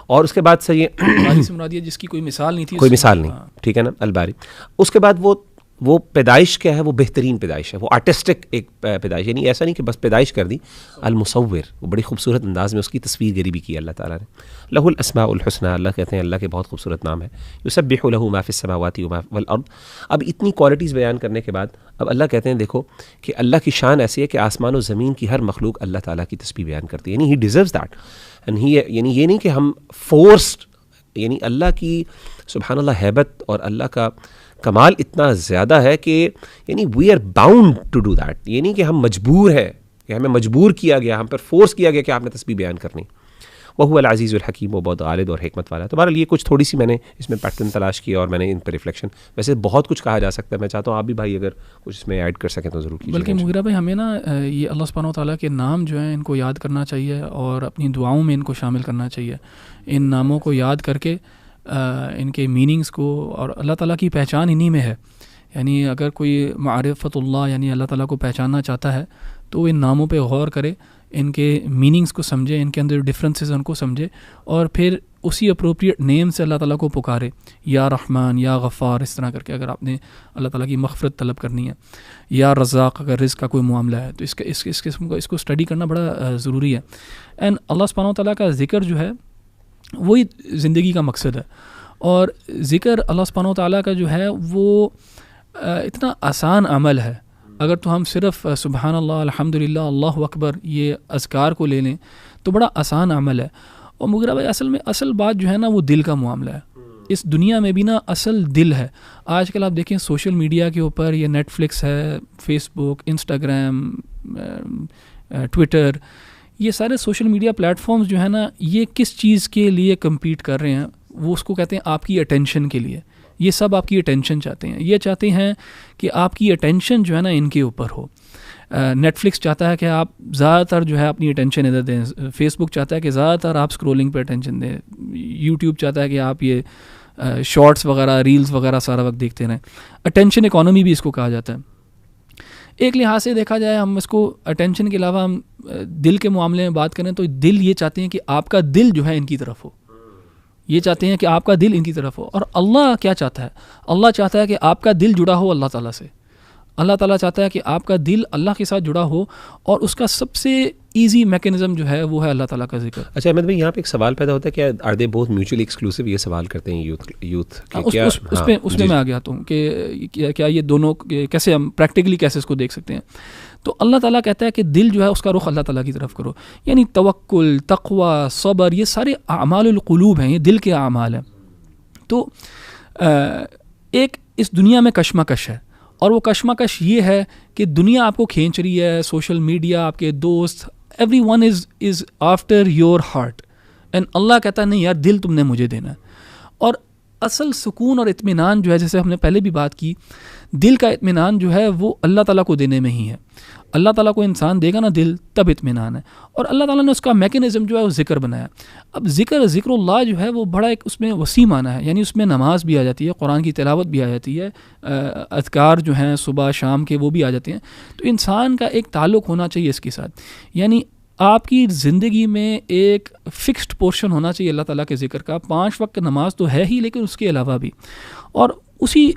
[SPEAKER 1] اور اس کے بعد سے یہ
[SPEAKER 2] باری سے مراد یہ جس کی کوئی مثال نہیں تھی,
[SPEAKER 1] کوئی مثال نہیں, ٹھیک ہے نا, الباری. اس کے بعد وہ پیدائش کیا ہے؟ وہ بہترین پیدائش ہے, وہ آرٹسٹک ایک پیدائش, یعنی ایسا نہیں کہ بس پیدائش کر دی. المصور, وہ بڑی خوبصورت انداز میں اس کی تصویر گری بھی کی اللہ تعالیٰ نے. لہ الاسماء الحسنی, اللہ کہتے ہیں اللہ کے بہت خوبصورت نام ہے. یسبح لہ ما فی السماوات والارض. اب اتنی کوالٹیز بیان کرنے کے بعد اب اللہ کہتے ہیں دیکھو کہ اللہ کی شان ایسی ہے کہ آسمان و زمین کی ہر مخلوق اللہ تعالیٰ کی تسبیح بیان کرتی ہے, یعنی ہی ڈیزروز دیٹ. یعنی یہ نہیں کہ ہم فورسڈ, یعنی اللہ کی سبحان اللہ ہیبت اور اللہ کا کمال اتنا زیادہ ہے کہ یعنی we are bound to do that. یہ نہیں کہ ہم مجبور ہیں, کہ ہمیں مجبور کیا گیا, ہم پر فورس کیا گیا کہ آپ نے تسبیح بیان کرنی. وہ العزیز الحکیم, وہ بہت غالب اور حکمت والا ہے. تو بہرحال یہ کچھ تھوڑی سی میں نے اس میں پیٹرن تلاش کیا اور میں نے ان پر ریفلیکشن, ویسے بہت کچھ کہا جا سکتا ہے, میں چاہتا ہوں آپ بھی بھائی اگر کچھ اس میں ایڈ کر سکیں تو ضرور کیجیے.
[SPEAKER 2] بلکہ مغیرہ بھائی ہمیں نا یہ اللہ سبحانہ و تعالیٰ کے نام جو ہیں ان کو یاد کرنا چاہیے اور اپنی دعاؤں میں ان کو شامل کرنا چاہیے. ان ناموں کو یاد کر کے ان کے میننگز کو, اور اللہ تعالیٰ کی پہچان انہی میں ہے. یعنی اگر کوئی معرفت اللہ یعنی اللہ تعالیٰ کو پہچاننا چاہتا ہے تو ان ناموں پہ غور کرے, ان کے میننگز کو سمجھے, ان کے اندر ڈفرینسز ان کو سمجھے, اور پھر اسی اپروپریٹ نیم سے اللہ تعالیٰ کو پکارے, یا رحمان یا غفار, اس طرح کر کے. اگر آپ نے اللہ تعالیٰ کی مغفرت طلب کرنی ہے, یا رزاق اگر رزق کا کوئی معاملہ ہے, تو اس قسم کا اس کو اسٹڈی کرنا بڑا ضروری ہے. اینڈ اللہ سبحانہ و تعالیٰ کا ذکر جو ہے وہی زندگی کا مقصد ہے. اور ذکر اللہ سبحانہ و تعالیٰ کا جو ہے وہ اتنا آسان عمل ہے. اگر تو ہم صرف سبحان اللہ, الحمدللہ, اللہ اکبر یہ اذکار کو لے لیں تو بڑا آسان عمل ہے. اور مغیرہ بھائی اصل بات جو ہے نا وہ دل کا معاملہ ہے. اس دنیا میں بھی نا اصل دل ہے. آج کل آپ دیکھیں سوشل میڈیا کے اوپر یہ نیٹ فلکس ہے, فیس بک, انسٹاگرام, ٹویٹر, یہ سارے سوشل میڈیا پلیٹ فارمز جو ہے نا یہ کس چیز کے لیے کمپیٹ کر رہے ہیں؟ وہ اس کو کہتے ہیں آپ کی اٹینشن کے لیے. یہ سب آپ کی اٹینشن چاہتے ہیں. یہ چاہتے ہیں کہ آپ کی اٹینشن جو ہے نا ان کے اوپر ہو. نیٹ فلکس چاہتا ہے کہ آپ زیادہ تر جو ہے اپنی اٹینشن ادھر دیں. فیس بک چاہتا ہے کہ زیادہ تر آپ اسکرولنگ پہ اٹینشن دیں. یوٹیوب چاہتا ہے کہ آپ یہ شارٹس وغیرہ, ریلز وغیرہ سارا وقت دیکھتے رہیں. اٹینشن اکانومی بھی اس کو کہا جاتا ہے. ایک لحاظ سے دیکھا جائے, ہم اس کو اٹینشن کے علاوہ ہم دل کے معاملے میں بات کریں تو دل یہ چاہتے ہیں کہ آپ کا دل جو ہے ان کی طرف ہو. یہ چاہتے ہیں کہ آپ کا دل ان کی طرف ہو. اور اللہ کیا چاہتا ہے؟ اللہ چاہتا ہے کہ آپ کا دل جڑا ہو اللہ تعالیٰ سے. اللہ تعالیٰ چاہتا ہے کہ آپ کا دل اللہ کے ساتھ جڑا ہو, اور اس کا سب سے ایزی میکینزم جو ہے وہ ہے اللہ تعالیٰ کا ذکر.
[SPEAKER 1] اچھا احمد بھائی, یہاں پہ ایک سوال پیدا ہوتا ہے کہ are they both mutually exclusive? یہ سوال کرتے ہیں یوتھ
[SPEAKER 2] اس میں میں آ گیا ہوں کہ کیا یہ دونوں کیسے ہم پریکٹیکلی کیسے اس کو دیکھ سکتے ہیں. تو اللہ تعالیٰ کہتا ہے کہ دل جو ہے اس کا رخ اللہ تعالیٰ کی طرف کرو. یعنی توکل, تقوی, صبر, یہ سارے اعمال القلوب ہیں, یہ دل کے اعمال ہیں. تو ایک اس دنیا میں کشمکش ہے, اور وہ کشمکش یہ ہے کہ دنیا آپ کو کھینچ رہی ہے, سوشل میڈیا, آپ کے دوست, everyone is after your heart. And Allah کہتا ہے نہیں یار, دل تم نے مجھے دینا ہے. اور اصل سکون اور اطمینان جو ہے, جیسے ہم نے پہلے بھی بات کی, دل کا اطمینان جو ہے وہ اللہ تعالیٰ کو دینے میں ہی ہے. اللہ تعالیٰ کو انسان دے گا نا دل, تب اطمینان ہے. اور اللہ تعالیٰ نے اس کا میکینزم جو ہے وہ ذکر بنایا. اب ذکر اللہ جو ہے وہ بڑا ایک اس میں وسیع معنی ہے. یعنی اس میں نماز بھی آ جاتی ہے, قرآن کی تلاوت بھی آ جاتی ہے, اذکار جو ہیں صبح شام کے وہ بھی آ جاتے ہیں. تو انسان کا ایک تعلق ہونا چاہیے اس کے ساتھ. یعنی آپ کی زندگی میں ایک فکسڈ پورشن ہونا چاہیے اللہ تعالیٰ کے ذکر کا. 5 وقت نماز تو ہے ہی, لیکن اس کے علاوہ بھی. اور اسی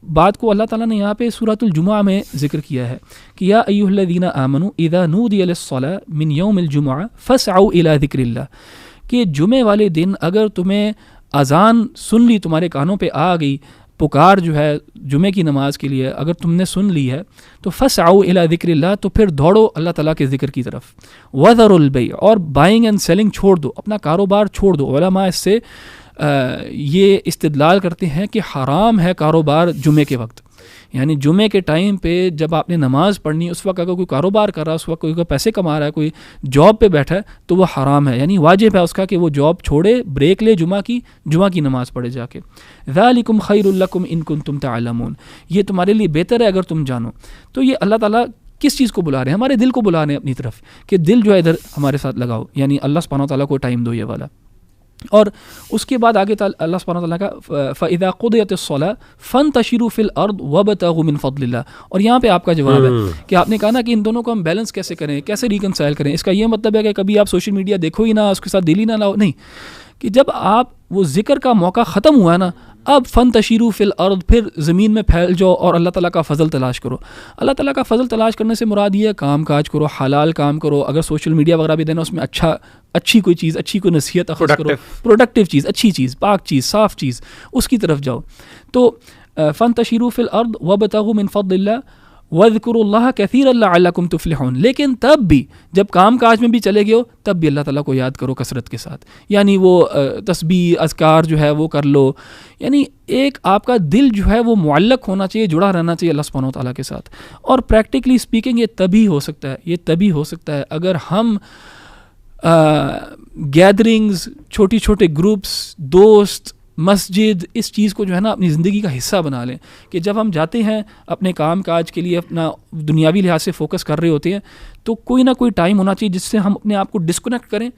[SPEAKER 2] بات کو اللہ تعالیٰ نے یہاں پہ سورۃ الجمعہ میں ذکر کیا ہے کہ یا ایھا الذین آمنوا اذا نودی للصلاۃ من یوم الجمعہ فاسعوا الی ذکر اللہ, کہ جمعے والے دن اگر تمہیں اذان سن لی, تمہارے کانوں پہ آ گئی پکار جو ہے جمعے کی نماز کے لیے, اگر تم نے سن لی ہے تو فاسعوا الی ذکر اللہ, تو پھر دوڑو اللہ تعالیٰ کے ذکر کی طرف. وذروا البیع, اور بائنگ اینڈ سیلنگ چھوڑ دو, اپنا کاروبار چھوڑ دو. علماء اس سے یہ استدلال کرتے ہیں کہ حرام ہے کاروبار جمعے کے وقت. یعنی جمعے کے ٹائم پہ جب آپ نے نماز پڑھنی ہے اس وقت اگر کوئی کاروبار کر رہا ہے، اس وقت کوئی پیسے کما رہا ہے، کوئی جاب پہ بیٹھا ہے تو وہ حرام ہے، یعنی واجب ہے اس کا کہ وہ جاب چھوڑے، بریک لے، جمعہ کی نماز پڑھے جا کے. ذالکم خیر لکم ان کنتم تعلمون، یہ تمہارے لیے بہتر ہے اگر تم جانو. تو یہ اللہ تعالیٰ کس چیز کو بلا رہے ہیں؟ ہمارے دل کو بلا رہے ہیں اپنی طرف کہ دل جو ہے ادھر ہمارے ساتھ لگاؤ، یعنی اللہ سبحانہ وتعالیٰ کو ٹائم دو یہ والا. اور اس کے بعد آگے اللہ سبحانہ وتعالیٰ کا فَإِذَا قُضِيَتِ الصَّلَاةُ فَانْتَشِرُوا فِي الْأَرْضِ وَابْتَغُوا مِنْ فَضْلِ اللَّهِ. اور یہاں پہ آپ کا جواب ہے کہ آپ نے کہا نا کہ ان دونوں کو ہم بیلنس کیسے کریں، کیسے ریکنسائل کریں. اس کا یہ مطلب ہے کہ کبھی آپ سوشل میڈیا دیکھو ہی نہ، اس کے ساتھ دل ہی نہ لاؤ، نہیں، کہ جب آپ وہ ذکر کا موقع ختم ہوا نا، اب فَانْتَشِرُوا فِي الْأَرْضِ، پھر زمین میں پھیل جاؤ اور اللہ تعالیٰ کا فضل تلاش کرو. اللہ تعالیٰ کا فضل تلاش کرنے سے مراد یہ ہے کام کاج کرو، حلال کام کرو. اگر سوشل میڈیا وغیرہ بھی دینا، اس میں اچھی کوئی چیز، اچھی کوئی نصیحت اخذ کرو، پروڈکٹیو چیز، اچھی چیز، پاک چیز، صاف چیز، اس کی طرف جاؤ. تو فَانْتَشِرُوا فِي الْأَرْضِ وَابْتَغُوا مِنْ فَضْلِ اللَّهِ وَاذْكُرُوا اللَّهَ كَثِيرًا لَعَلَّكُمْ تُفْلِحُونَ. لیکن تب بھی جب کام کاج میں بھی چلے گئے ہو تب بھی اللہ تعالیٰ کو یاد کرو کثرت کے ساتھ، یعنی وہ تسبیح اذکار جو ہے وہ کر لو. یعنی ایک آپ کا دل جو ہے وہ معلق ہونا چاہیے، جڑا رہنا چاہیے اللہ سبحانہ وتعالیٰ کے ساتھ. اور پریکٹیکلی اسپیکنگ یہ تبھی ہو سکتا ہے اگر ہم گیدرنگز، چھوٹی چھوٹے گروپس، دوست، مسجد، اس چیز کو جو ہے نا اپنی زندگی کا حصہ بنا لیں کہ جب ہم جاتے ہیں اپنے کام کاج کے لیے، اپنا دنیاوی لحاظ سے فوکس کر رہے ہوتے ہیں، تو کوئی نہ کوئی ٹائم ہونا چاہیے جس سے ہم اپنے آپ کو ڈسکنیکٹ کریں،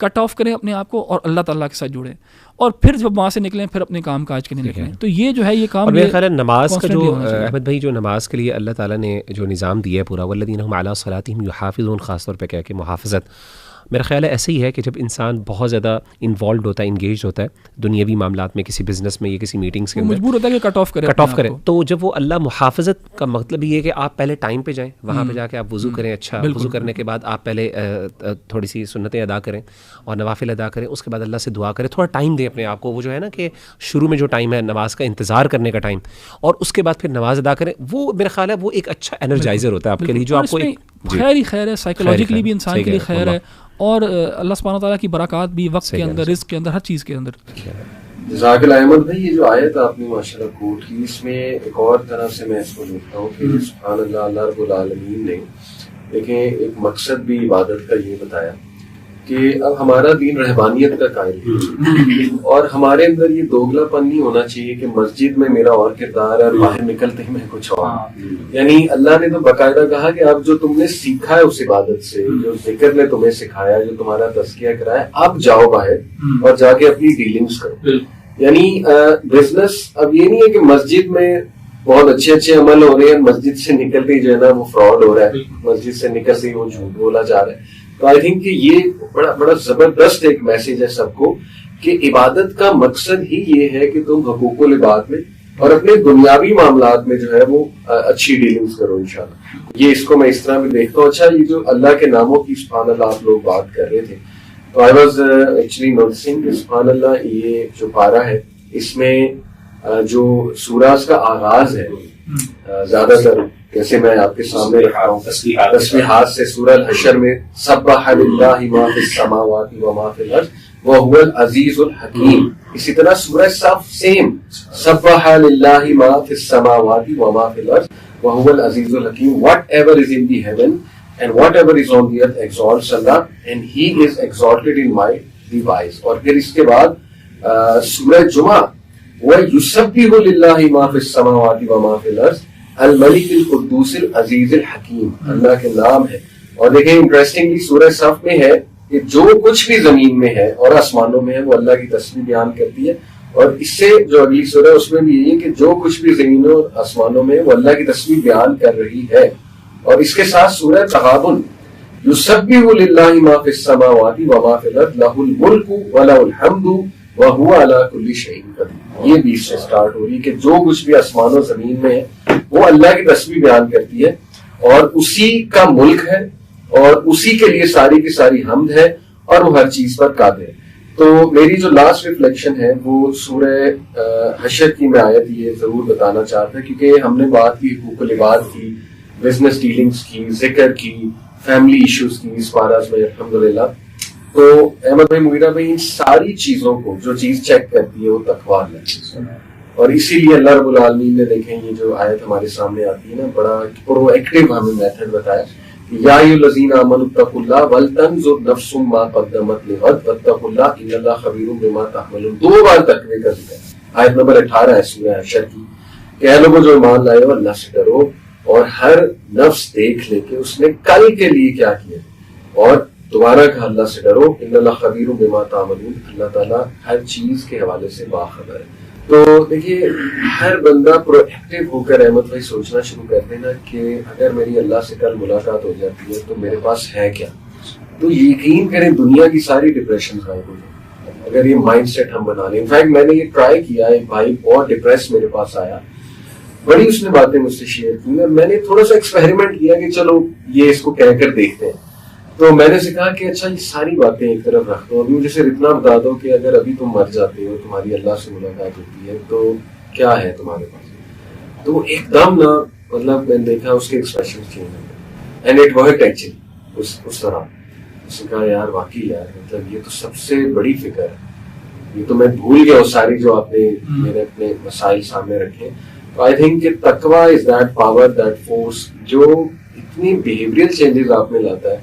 [SPEAKER 2] کٹ آف کریں اپنے آپ کو اور اللہ تعالیٰ کے ساتھ جڑیں، اور پھر جب وہاں سے نکلیں پھر اپنے کام کاج کے لیے نکلیں. تو یہ جو ہے یہ کام،
[SPEAKER 1] اور میرا خیال ہے نماز کا جو احمد بھائی، جو نماز کے لیے اللہ تعالیٰ نے جو نظام دیا ہے پورا، والذین هم علی صلاتہم یحافظون، خاص طور پہ کیا کہ محافظت، میرا خیال ہے ایسے ہی ہے کہ جب انسان بہت زیادہ انوالوڈ ہوتا ہے، انگیجڈ ہوتا ہے دنیاوی معاملات میں، کسی بزنس میں یا کسی میٹنگس کے اندر،
[SPEAKER 2] مجبور ہوتا ہے کہ کٹ آف کرے.
[SPEAKER 1] تو جب وہ اللہ، محافظت کا مطلب یہ ہے کہ آپ پہلے ٹائم پہ جائیں، وہاں پہ جا کے آپ وضو کریں، اچھا وضو کرنے کے بعد آپ پہلے تھوڑی سی سنتیں ادا کریں اور نوافل ادا کریں، اس کے بعد اللہ سے دعا کریں، تھوڑا ٹائم دیں اپنے آپ کو. وہ جو ہے نا کہ شروع میں جو ٹائم ہے نماز کا انتظار کرنے کا ٹائم، اور اس کے بعد پھر نماز ادا کریں، وہ میرا خیال ہے وہ ایک اچھا انرجائزر ہوتا ہے آپ کے لیے، جو آپ کو
[SPEAKER 2] خیر ہی خیر ہے، سائیکولوجیکلی بھی انسان کے لیے خیر ہے، اور اللہ سبحانہ تعالیٰ کی برکات بھی وقت کے اندر، رزق کے اندر، ہر چیز کے اندر.
[SPEAKER 3] جزاک اللہ احمد بھائی. یہ جو آیت آپ نے ماشاءاللہ کوٹ کی، اس میں ایک اور طرح سے میں اس کو دیکھتا ہوں کہ سبحان اللہ، اللہ رب العالمین نے دیکھیں ایک مقصد بھی عبادت کا یہ بتایا کہ اب ہمارا دین رہبانیت کا قائل ہے، اور ہمارے اندر یہ دوگلا پن نہیں ہونا چاہیے کہ مسجد میں میرا اور کردار ہے اور باہر نکلتے ہی میں کچھ اور. یعنی اللہ نے تو باقاعدہ کہا کہ اب جو تم نے سیکھا ہے اس عبادت سے، جو ذکر نے تمہیں سکھایا، جو تمہارا تزکیہ کرایا، اب جاؤ باہر اور جا کے اپنی ڈیلنگز کرو. یعنی بزنس اب یہ نہیں ہے کہ مسجد میں بہت اچھے عمل ہو رہے ہیں، مسجد سے نکلتے ہی جو ہے نا وہ فراڈ ہو رہا ہے، مسجد سے نکلتے ہی وہ جھوٹ بولا جا رہا ہے. تو آئی تھنک کہ یہ بڑا زبردست ایک میسج ہے سب کو کہ عبادت کا مقصد ہی یہ ہے کہ تم حقوق العباد میں اور اپنے دنیاوی معاملات میں جو ہے وہ اچھی ڈیلنگز کرو انشاءاللہ. یہ اس کو میں اس طرح بھی دیکھتا ہوں. اچھا، یہ جو اللہ کے ناموں کی سبحان اللہ آپ لوگ بات کر رہے تھے، تو آئی واز ایکچولی نوٹسنگ کہ سبحان اللہ یہ جو پارہ ہے، اس میں جو سورہ کا آغاز ہے، زیادہ تر جیسے میں آپ کے سامنے رکھا ہوں تسبیحات سے، سورہ الحشر میں سبح للہ ما فی السماوات وما فی الارض وهو العزیز الحکیم. اسی طرح سورہ صف سیم، سبح للہ ما فی السماوات وما فی الارض وهو العزیز الحکیم. Whatever is in the heaven and whatever is on the earth exalts Allah and he is exalted in my device. اور پھر اس کے بعد سورہ جمعہ وَيُسَبِّحُ لِلَّهِ مَا فِي السَّمَاوَاتِ وَمَا فِي الْأَرْضِ الملک القدوس العزیز الحکیم. اللہ کے نام ہے. اور دیکھیں انٹرسٹنگلی سورہ صف میں ہے کہ جو کچھ بھی زمین میں ہے اور آسمانوں میں ہے وہ اللہ کی تسبیح بیان کرتی ہے. اور اس سے جو اگلی سورہ ہے اس میں بھی یہی ہے کہ جو کچھ بھی زمینوں اور آسمانوں میں ہے وہ اللہ کی تسبیح بیان کر رہی ہے. اور اس کے ساتھ سورہ تغابن یسبح للہ ما فی السماوات وما فی الارض لہ الملک ولہ الحمد وہو علی کل شیء قدیر. یہ بھی اس سے سٹارٹ ہو رہی ہے کہ جو کچھ بھی آسمان و زمین میں ہے وہ اللہ کی تسبیح بیان کرتی ہے اور اسی کا ملک ہے اور اسی کے لیے ساری کی ساری حمد ہے اور وہ ہر چیز پر قادر ہے. تو میری جو لاسٹ ریفلیکشن ہے وہ سورہ حشر کی میں آیت یہ ضرور بتانا چاہتا ہے، کیونکہ ہم نے بات کی حقوق العباد کی، بزنس ڈیلنگز کی، ذکر کی، فیملی ایشوز کی اس پاراز میں الحمدللہ. تو احمد بھائی، مغیرہ بھائی، ان ساری چیزوں کو جو چیز چیک کرتی ہے وہ تقویٰ ہے. اور اسی لیے اللہ رب العالمین نے دیکھیں یہ جو آیت ہمارے سامنے آتی ہے نا، بڑا پرو ایکٹیو ہمیں میتھڈ بتایا کہ یا ایھا الذین آمنوا اتقوا اللہ ولتنظر نفس ما قدمت لغد واتقوا اللہ ان اللہ خبیر بما تعملون. 2 بار تقوی کا ذکر ہے. آیت نمبر 18 ہے سورہ حشر کی کہ اے لوگوں جو ایمان لائے ہو اللہ سے ڈرو اور ہر نفس دیکھ لے کہ اس نے کل کے لیے کیا کیا، اور دوبارہ کہا اللہ سے ڈرو ان اللہ خبیر بما تعملون، اللہ تعالیٰ ہر چیز کے حوالے سے باخبر ہے. تو دیکھیے ہر بندہ پرو ایکٹیو ہو کر احمد بھائی سوچنا شروع کر دینا کہ اگر میری اللہ سے کل ملاقات ہو جاتی ہے تو میرے پاس ہے کیا. تو یقین کریں دنیا کی ساری ڈپریشن غائب ہو جائیں اگر یہ مائنڈ سیٹ ہم بنا لیں. انفیکٹ میں نے یہ ٹرائی کیا، ایک بھائی بہت ڈپریس میرے پاس آیا، بڑی اس نے باتیں مجھ سے شیئر کی اور میں نے تھوڑا سا ایکسپیریمنٹ کیا کہ چلو یہ اس کو کہہ کر دیکھتے ہیں. تو میں نے سے کہا کہ اچھا یہ ساری باتیں ایک طرف رکھ دو، ابھی مجھے صرف اتنا بتا دو کہ اگر ابھی تم مر جاتے ہو، تمہاری اللہ سے ملاقات ہوتی ہے تو کیا ہے تمہارے پاس. تو ایک دم نا مطلب میں نے دیکھا اس کے ایکسپریشن چینج ہو گئے اینڈ اٹ ورکڈ ایکچولی اس طرح. اس نے کہا یار واقعی یار مطلب یہ تو سب سے بڑی فکر ہے، یہ تو میں بھول گیا وہ ساری جو آپ نے میرے اپنے مسائل سامنے رکھے. تو آئی تھنک کہ تقویٰ is that power that force جو اتنی بیہیویئرل چینجز آپ میں لاتا ہے.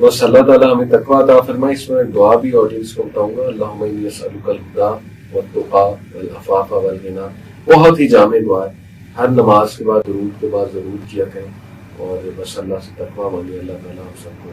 [SPEAKER 3] بس اللہ تعالیٰ ہمیں تقویٰ عطا فرمائے. اس میں دعا بھی آڈینس کو بتاؤں گا، اللہم انی اسألک الہدی والتقی والعفاف والغنی. بہت ہی جامع دعا ہے، ہر نماز کے بعد درود کے بعد ضرور کیا کریں اور بس اللہ سے تقویٰ مانگے. اللہ تعالیٰ ہم سب کو